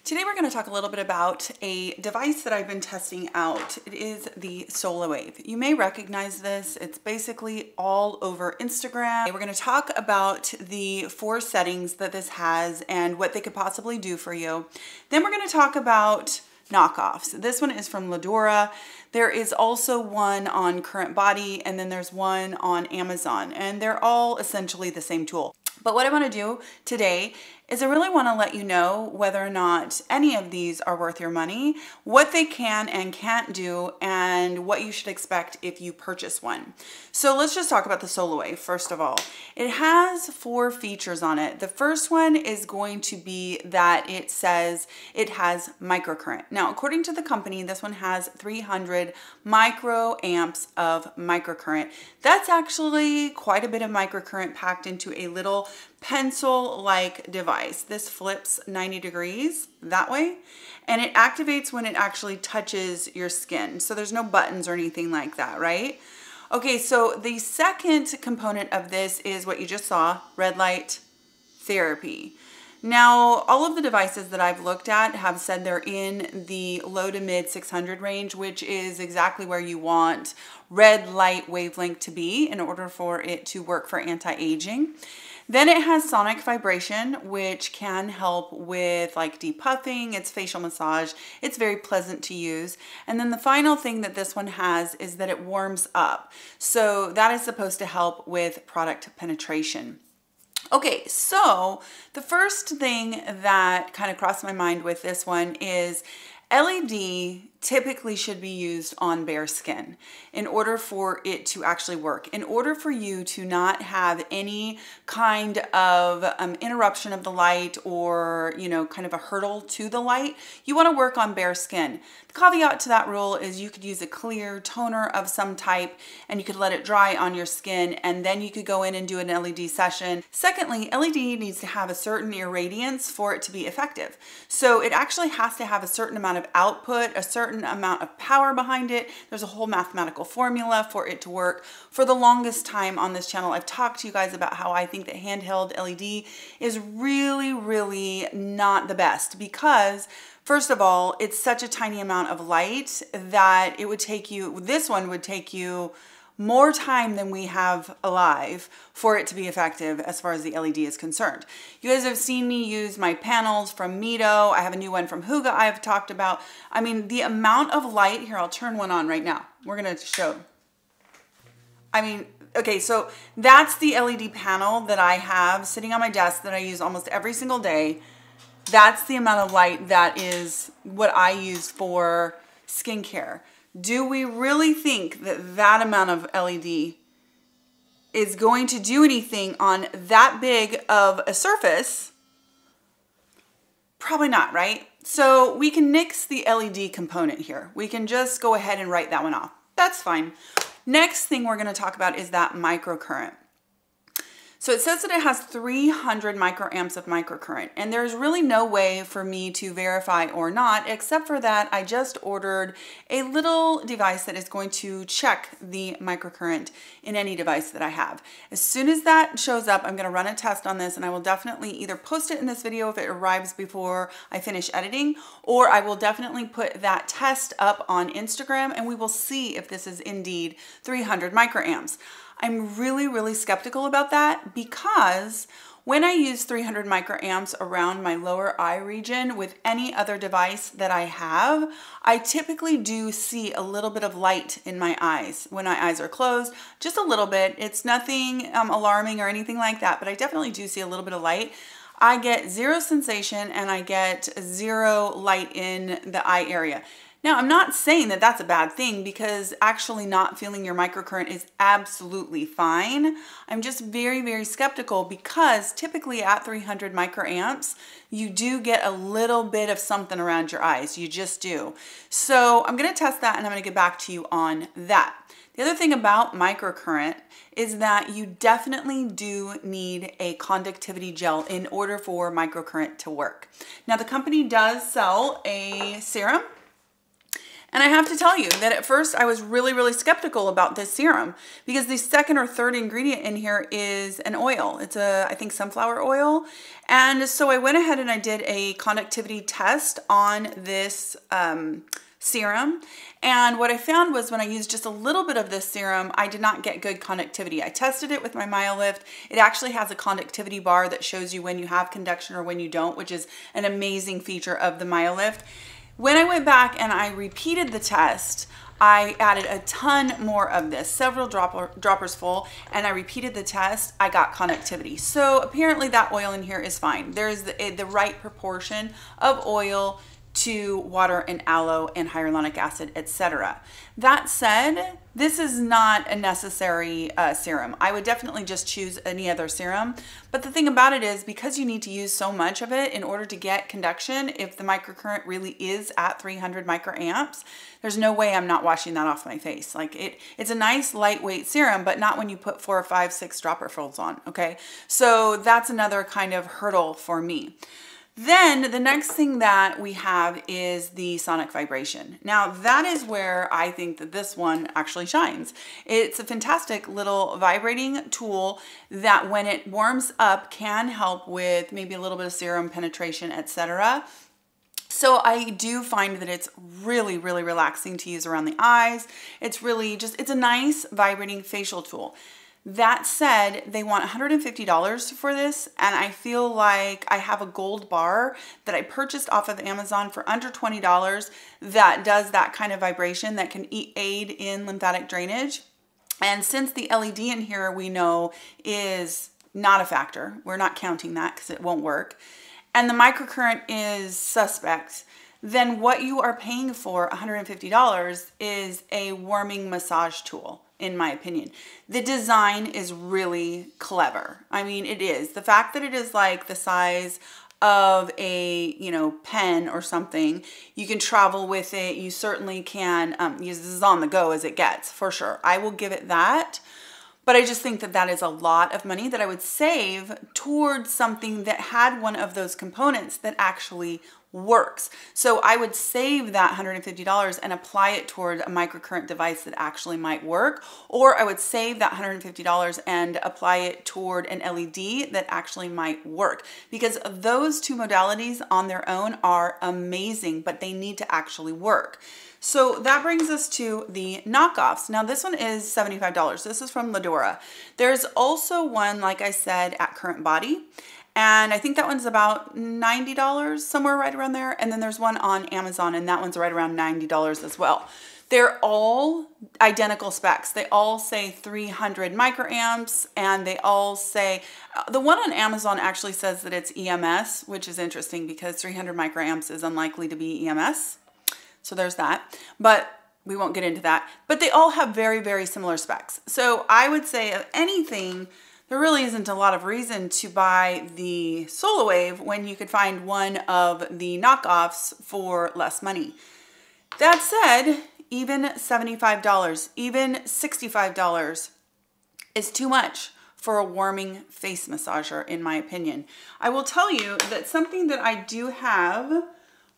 Today we're going to talk a little bit about a device that I've been testing out. It is the SOLAWAVE. You may recognize this. It's basically all over Instagram. We're going to talk about the 4 settings that this has and what they could possibly do for you. Then we're going to talk about knockoffs. This one is from Ladora. There is also one on Current Body, and then there's one on Amazon, and they're all essentially the same tool. But what I want to do today is I really want to let you know whether or not any of these are worth your money, what they can and can't do, and what you should expect if you purchase one. So let's just talk about the SOLAWAVE first of all. It has 4 features on it. The first one is going to be that it says it has microcurrent. Now, according to the company, this one has 300 microamps of microcurrent. That's actually quite a bit of microcurrent packed into a little pencil-like device. This flips 90 degrees that way, and it activates when it actually touches your skin. So there's no buttons or anything like that, right? Okay, so the second component of this is what you just saw, red light therapy. Now, all of the devices that I've looked at have said they're in the low to mid 600 range, which is exactly where you want red light wavelength to be in order for it to work for anti-aging. Then it has sonic vibration, which can help with like depuffing. It's facial massage. It's very pleasant to use. And then the final thing that this one has is that it warms up. So that is supposed to help with product penetration. Okay, so the first thing that kind of crossed my mind with this one is LED typically should be used on bare skin in order for it to actually work. In order for you to not have any kind of interruption of the light or, kind of a hurdle to the light, you want to work on bare skin. The caveat to that rule is you could use a clear toner of some type and you could let it dry on your skin, and then you could go in and do an LED session. Secondly, LED needs to have a certain irradiance for it to be effective. So it actually has to have a certain amount of output, a certain amount of power behind it. There's a whole mathematical formula for it to work. For the longest time on this channel, I've talked to you guys about how I think that handheld LED is really not the best because, first of all, it's such a tiny amount of light that it would take you, this one would take you more time than we have alive for it to be effective as far as the LED is concerned. You guys have seen me use my panels from Mito. I have a new one from Huga I've talked about. I mean, the amount of light here, I'll turn one on right now. We're gonna show. I mean, okay, so that's the LED panel that I have sitting on my desk that I use almost every single day. That's the amount of light that is what I use for skincare. Do we really think that that amount of LED is going to do anything on that big of a surface? Probably not, right? So we can nix the LED component here. We can just go ahead and write that one off. That's fine. Next thing we're going to talk about is that microcurrent. So it says that it has 300 microamps of microcurrent, and there's really no way for me to verify or not, except for that I just ordered a little device that is going to check the microcurrent in any device that I have. As soon as that shows up, I'm going to run a test on this, and I will definitely either post it in this video if it arrives before I finish editing, or I will definitely put that test up on Instagram, and we will see if this is indeed 300 microamps. I'm really skeptical about that because when I use 300 microamps around my lower eye region with any other device that I have, I typically do see a little bit of light in my eyes when my eyes are closed, just a little bit. It's nothing alarming or anything like that, but I definitely do see a little bit of light. I get 0 sensation and I get 0 light in the eye area. Now, I'm not saying that that's a bad thing because actually not feeling your microcurrent is absolutely fine. I'm just very skeptical because typically at 300 microamps, you do get a little bit of something around your eyes. You just do. So I'm going to test that and I'm going to get back to you on that. The other thing about microcurrent is that you definitely do need a conductivity gel in order for microcurrent to work. Now, the company does sell a serum, And I have to tell you that at first I was really skeptical about this serum because the second or third ingredient in here is an oil. It's I think sunflower oil. And so I went ahead and I did a conductivity test on this serum. And what I found was when I used just a little bit of this serum, I did not get good conductivity. I tested it with my MyoLift. It actually has a conductivity bar that shows you when you have conduction or when you don't, which is an amazing feature of the MyoLift. When I went back and I repeated the test, I added a ton more of this, several droppers full, and I repeated the test, I got conductivity. So apparently that oil in here is fine. There's the right proportion of oil to water and aloe and hyaluronic acid, etc. That said, this is not a necessary serum. I would definitely just choose any other serum. But the thing about it is, because you need to use so much of it in order to get conduction, if the microcurrent really is at 300 microamps, there's no way I'm not washing that off my face. Like it's a nice lightweight serum, but not when you put 4 or 5, 6 dropper folds on, okay? So that's another kind of hurdle for me. Then the next thing that we have is the sonic vibration. Now that is where I think that this one actually shines. It's a fantastic little vibrating tool that when it warms up can help with maybe a little bit of serum penetration, etc. So I do find that it's really relaxing to use around the eyes. It's really just, it's a nice vibrating facial tool. That said, they want $150 for this, and I feel like I have a gold bar that I purchased off of Amazon for under $20 that does that kind of vibration that can aid in lymphatic drainage. And since the LED in here we know is not a factor, we're not counting that because it won't work, and the microcurrent is suspect, then what you are paying for, $150, is a warming massage tool. In my opinion, the design is really clever. I mean, it is. The fact that it is like the size of a, you know, pen or something, you can travel with it. You certainly can use this on the go as it gets, for sure. I will give it that. But I just think that that is a lot of money that I would save towards something that had one of those components that actually works. So I would save that $150 and apply it toward a microcurrent device that actually might work, or I would save that $150 and apply it toward an LED that actually might work, because those two modalities on their own are amazing, but they need to actually work. So that brings us to the knockoffs. Now this one is $75. This is from Ladora. There's also one, like I said, at Current Body. And I think that one's about $90, somewhere right around there. And then there's one on Amazon, and that one's right around $90 as well. They're all identical specs. They all say 300 microamps, and they all say, the one on Amazon actually says that it's EMS, which is interesting because 300 microamps is unlikely to be EMS. So there's that, but we won't get into that. But they all have very similar specs. So I would say of anything, there really isn't a lot of reason to buy the SOLAWAVE when you could find one of the knockoffs for less money. That said, even $75, even $65 is too much for a warming face massager, in my opinion. I will tell you that something that I do have,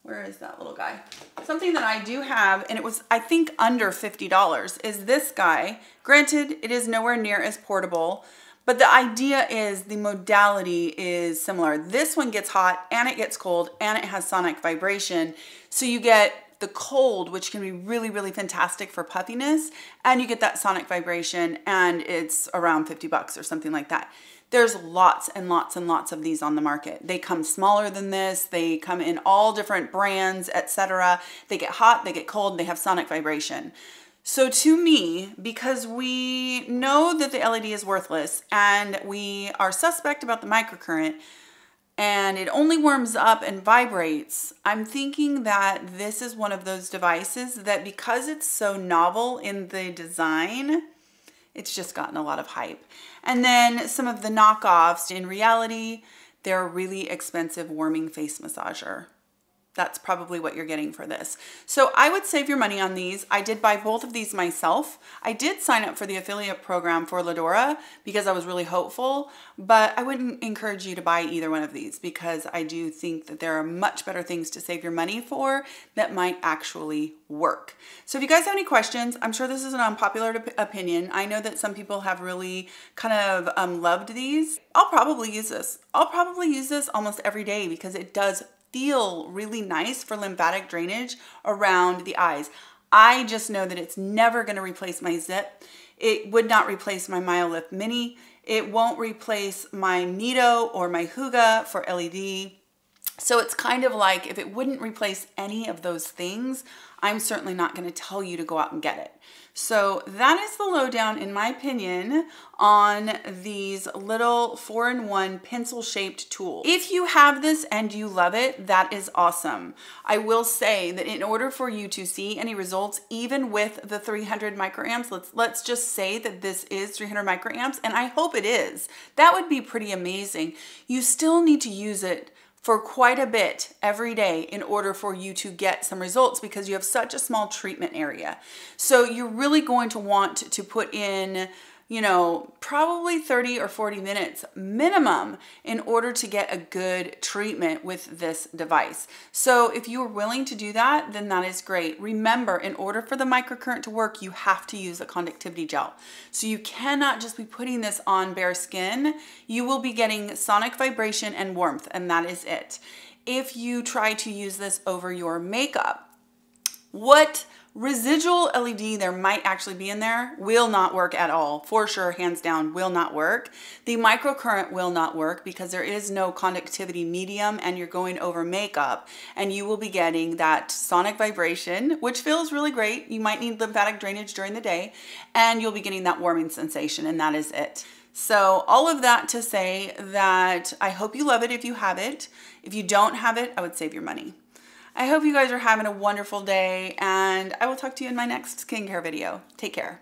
where is that little guy? Something that I do have, and it was, I think, under $50, is this guy. Granted, it is nowhere near as portable, but the idea is the modality is similar. This one gets hot and it gets cold and it has sonic vibration. So you get the cold, which can be really fantastic for puffiness, and you get that sonic vibration, and it's around 50 bucks or something like that. There's lots and lots of these on the market. They come smaller than this. They come in all different brands, etc. They get hot, they get cold, they have sonic vibration. So to me, because we know that the LED is worthless and we are suspect about the microcurrent and it only warms up and vibrates, I'm thinking that this is one of those devices that, because it's so novel in the design, it's just gotten a lot of hype. And then some of the knockoffs, in reality, they're a really expensive warming face massager. That's probably what you're getting for this. So I would save your money on these. I did buy both of these myself. I did sign up for the affiliate program for Ladora because I was really hopeful, but I wouldn't encourage you to buy either one of these because I do think that there are much better things to save your money for that might actually work. So if you guys have any questions, I'm sure this is an unpopular opinion. I know that some people have really kind of loved these. I'll probably use this. I'll probably use this almost every day because it does feel really nice for lymphatic drainage around the eyes. I just know that it's never going to replace my Zip. It would not replace my MyoLift Mini. It won't replace my Nito or my Huga for LED. So it's kind of like if it wouldn't replace any of those things, I'm certainly not going to tell you to go out and get it. So that is the lowdown, in my opinion, on these little 4-in-1 pencil-shaped tools. If you have this and you love it, that is awesome. I will say that in order for you to see any results, even with the 300 microamps, let's just say that this is 300 microamps, and I hope it is. That would be pretty amazing. You still need to use it for quite a bit every day in order for you to get some results because you have such a small treatment area. So you're really going to want to put in, you know, probably 30 or 40 minutes minimum in order to get a good treatment with this device. So if you are willing to do that, then that is great. Remember, in order for the microcurrent to work, you have to use a conductivity gel. So you cannot just be putting this on bare skin. You will be getting sonic vibration and warmth, and that is it. If you try to use this over your makeup, what residual LED there might actually be in there will not work at all. For sure, hands down, will not work. The microcurrent will not work because there is no conductivity medium and you're going over makeup, and you will be getting that sonic vibration, which feels really great. You might need lymphatic drainage during the day, and you'll be getting that warming sensation, and that is it. So all of that to say that I hope you love it if you have it. If you don't have it, I would save your money. I hope you guys are having a wonderful day, and I will talk to you in my next skincare video. Take care.